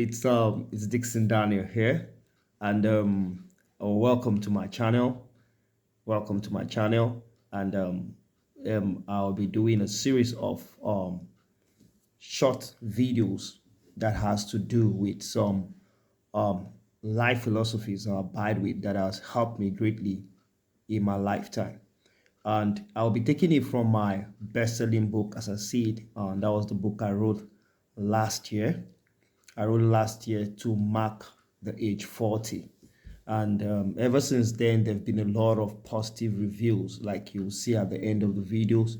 It's Dixon Daniel here, and welcome to my channel. Welcome to my channel, and I'll be doing a series of short videos that has to do with some um life philosophies I abide with that has helped me greatly in my lifetime. And I'll be taking it from my best-selling book, as I see it. That was the book I wrote last year. I wrote last year to mark the age 40. And ever since then, there have been a lot of positive reviews, like you'll see at the end of the videos,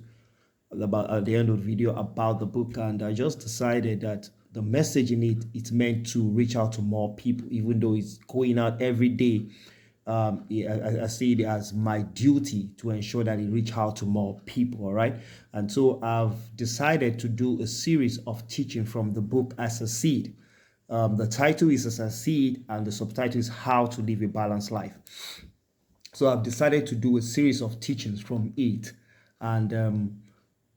about at the end of the video about the book. And I just decided that the message in it's meant to reach out to more people, even though it's going out every day. I see it as my duty to ensure that it reach out to more people. All right. And so I've decided to do a series of teaching from the book As a Seed. The title is As a Seed, and the subtitle is How to Live a Balanced Life. So I've decided to do a series of teachings from it, and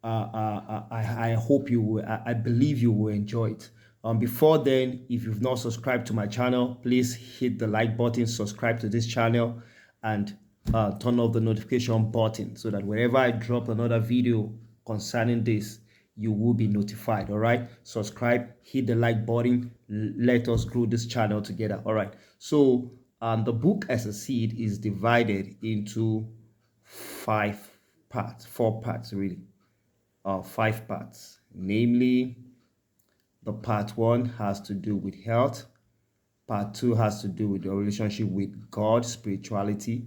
I hope you will, I believe you will enjoy it. Before then, if you've not subscribed to my channel, please hit the like button, subscribe to this channel, and turn off the notification button so that whenever I drop another video concerning this, you will be notified. All right, subscribe, hit the like button, let us grow this channel together. All right, so the book As a Seed is divided into four parts really, 5 parts. Namely, the part one has to do with health, part two has to do with your relationship with God, spirituality,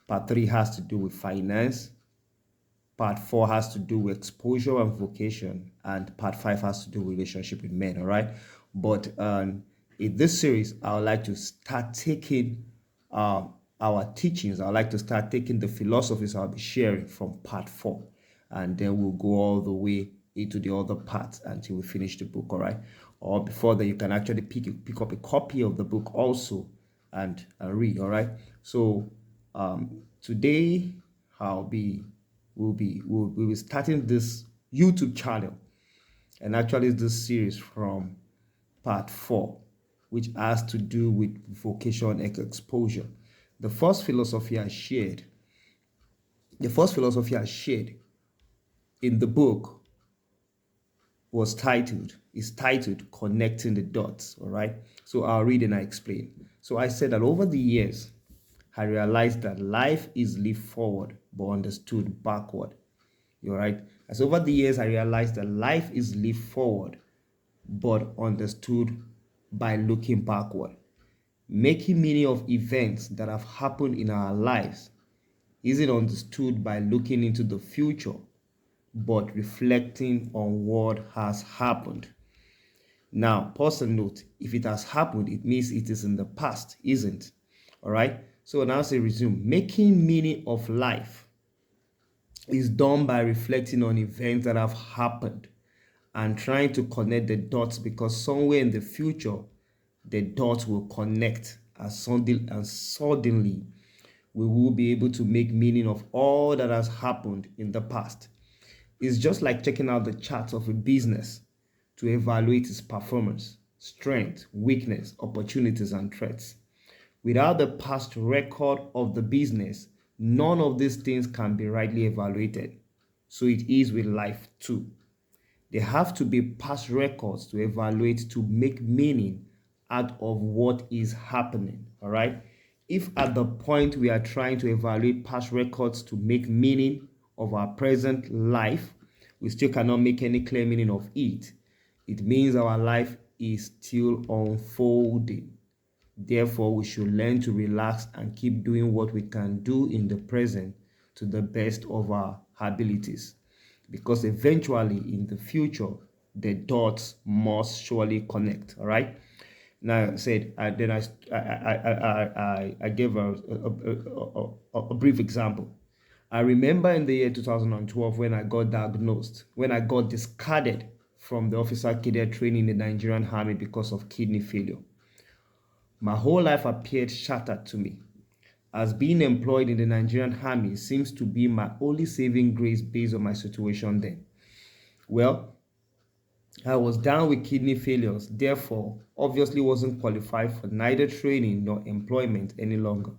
part three has to do with finance, part four has to do with exposure and vocation, and part five has to do with relationship with men. All right, but in this series, I would like to start taking our teachings. I'd like to start taking the philosophies I'll be sharing from part four, and then we'll go all the way into the other parts until we finish the book. All right, or before that, you can actually pick up a copy of the book also and read. All right, so today I'll be we'll be starting this YouTube channel, and actually this series from part four, which has to do with vocation and exposure. The first philosophy I shared, the first philosophy I shared in the book is titled Connecting the Dots. All right, so I'll read and I explain. So I said that over the years, I realized that life is lived forward but understood backward. All right. As over the years, I realized that life is lived forward but understood by looking backward. Making meaning of events that have happened in our lives isn't understood by looking into the future but reflecting on what has happened. Now, pause and note, if it has happened, it means it is in the past, isn't? All right. So now say resume. Making meaning of life is done by reflecting on events that have happened and trying to connect the dots, because somewhere in the future the dots will connect, and suddenly we will be able to make meaning of all that has happened in the past. It's just like checking out the charts of a business to evaluate its performance, strength, weakness, opportunities, and threats. Without the past record of the business, none of these things can be rightly evaluated. So it is with life too. There have to be past records to evaluate, to make meaning out of what is happening. All right. If at the point we are trying to evaluate past records to make meaning of our present life, we still cannot make any clear meaning of it, it means our life is still unfolding. Therefore, we should learn to relax and keep doing what we can do in the present to the best of our abilities. Because eventually, in the future, the dots must surely connect. All right. Now, I said, then I gave a brief example. I remember in the year 2012 when I got diagnosed, when I got discarded from the officer cadet training in the Nigerian army because of kidney failure. My whole life appeared shattered to me, as being employed in the Nigerian army seems to be my only saving grace based on my situation then. Well, I was down with kidney failures, therefore, obviously wasn't qualified for neither training nor employment any longer.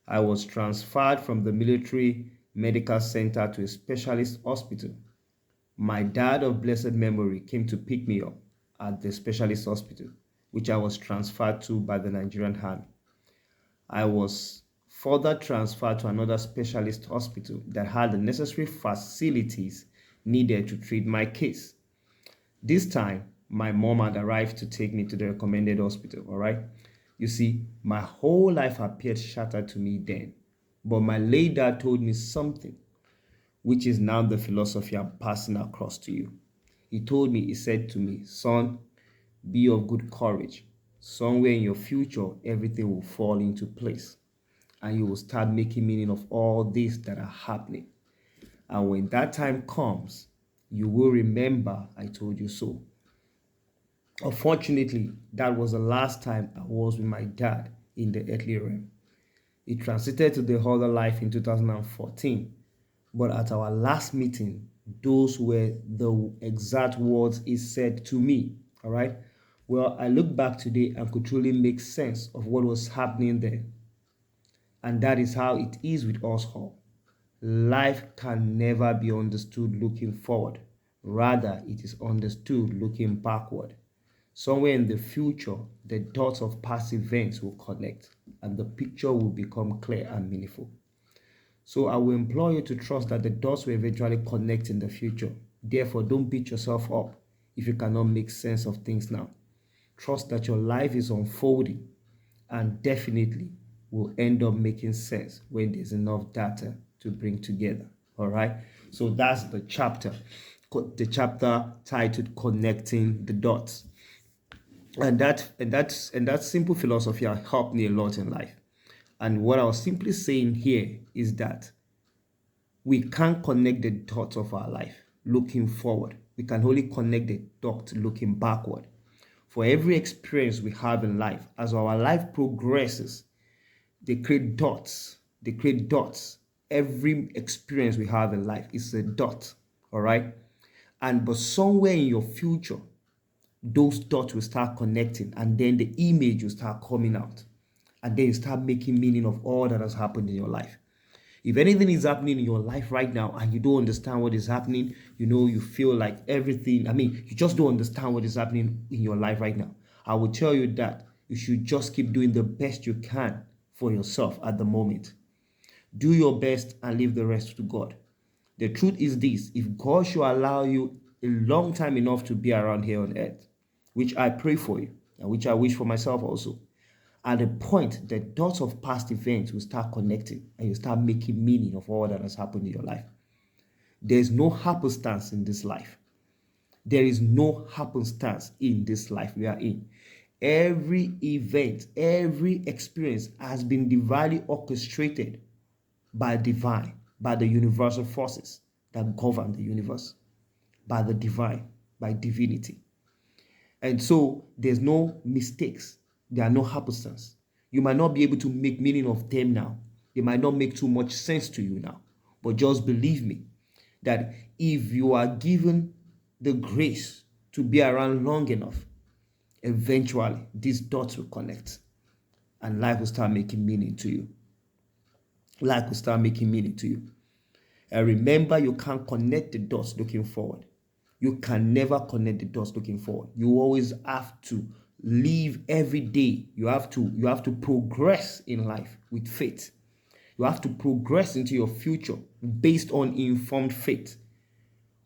I was transferred from the military medical center to a specialist hospital. My dad of blessed memory came to pick me up at the specialist hospital, which I was transferred to by the Nigerian Army. I was further transferred to another specialist hospital that had the necessary facilities needed to treat my case. This time, my mom had arrived to take me to the recommended hospital, all right? You see, my whole life appeared shattered to me then. But my late dad told me something, which is now the philosophy I'm passing across to you. He said to me, son, be of good courage. Somewhere in your future, everything will fall into place. And you will start making meaning of all this that are happening. And when that time comes, you will remember I told you so. Unfortunately, that was the last time I was with my dad in the earthly realm. He transited to the other life in 2014, but at our last meeting, those were the exact words he said to me. All right. Well, I look back today and could truly make sense of what was happening there. And that is how it is with us all. Life can never be understood looking forward. Rather, it is understood looking backward. Somewhere in the future, the dots of past events will connect and the picture will become clear and meaningful. So I will implore you to trust that the dots will eventually connect in the future. Therefore, don't beat yourself up if you cannot make sense of things now. Trust that your life is unfolding and definitely will end up making sense when there's enough data to bring together. All right. So that's the chapter titled Connecting the Dots. And that simple philosophy has helped me a lot in life. And what I was simply saying here is that we can't connect the dots of our life looking forward. We can only connect the dots looking backward. For every experience we have in life, as our life progresses, they create dots. They create dots. Every experience we have in life is a dot. All right. But somewhere in your future, those dots will start connecting and then the image will start coming out. And then you start making meaning of all that has happened in your life. If anything is happening in your life right now and you don't understand what is happening, you feel like everything, you just don't understand what is happening in your life right now. I will tell you that you should just keep doing the best you can for yourself at the moment. Do your best and leave the rest to God. The truth is this: if God should allow you a long time enough to be around here on earth, which I pray for you and which I wish for myself also, at a point the dots of past events will start connecting and you start making meaning of all that has happened in your life. There is no happenstance in this life. There is no happenstance in this life we are in. Every event, every experience has been divinely orchestrated by divine, by the universal forces that govern the universe, by the divine, by divinity. And so there's no mistakes. There are no happenstance. You might not be able to make meaning of them now. They might not make too much sense to you now. But just believe me that if you are given the grace to be around long enough, eventually these dots will connect and life will start making meaning to you. Life will start making meaning to you. And remember, you can't connect the dots looking forward. You can never connect the dots looking forward. You always have to live every day. You have to progress in life with faith. You have to progress into your future based on informed faith.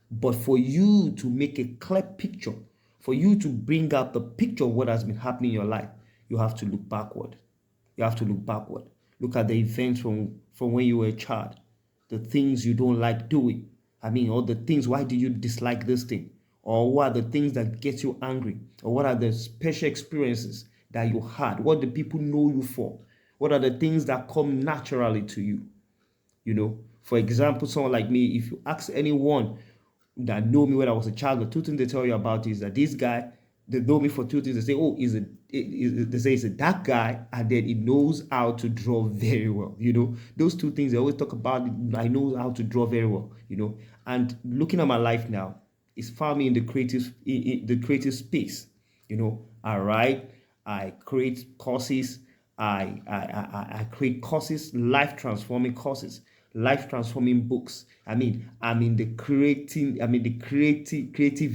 But for you to make a clear picture, for you to bring out the picture of what has been happening in your life, you have to look backward. You have to look backward. Look at the events from when you were a child, the things you don't like doing. Or the things, why do you dislike this thing? Or what are the things that get you angry? Or what are the special experiences that you had? What do people know you for? What are the things that come naturally to you? For example, someone like me, if you ask anyone that know me when I was a child, the two things they tell you about is that this guy, they know me for two things. They say, oh, they say he's a dark guy, and then he knows how to draw very well. Those two things they always talk about. I know how to draw very well. And looking at my life now, It's found me in the creative space. I write, I create courses, I create courses, life transforming books. I mean, I'm in the creative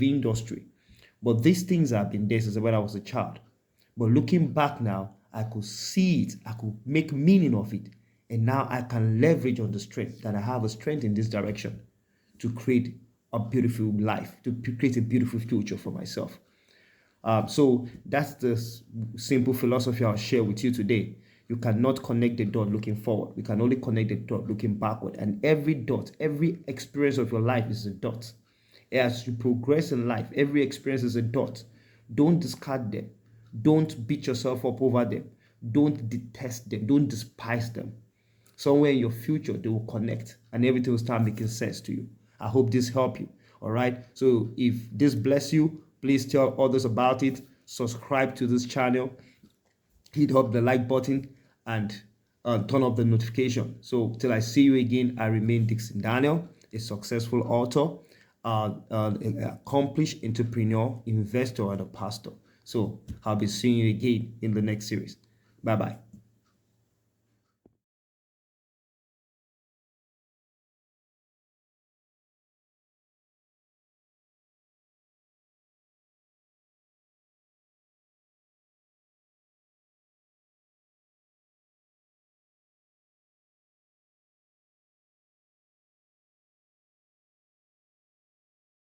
industry. But these things have been there since when I was a child. But looking back now, I could see it, I could make meaning of it. And now I can leverage on the strength that I have a strength in this direction to create a beautiful life, to create a beautiful future for myself. So that's the simple philosophy I'll share with you today. You cannot connect the dot looking forward. We can only connect the dot looking backward. And every dot, every experience of your life is a dot. As you progress in life, every experience is a dot. Don't discard them. Don't beat yourself up over them. Don't detest them. Don't despise them. Somewhere in your future, they will connect and everything will start making sense to you. I hope this helped you. All right. So if this bless you, please tell others about it. Subscribe to this channel. Hit up the like button and turn off the notification. So till I see you again, I remain Dixon Daniel, a successful author, an accomplished entrepreneur, investor, and a pastor. So I'll be seeing you again in the next series. Bye bye.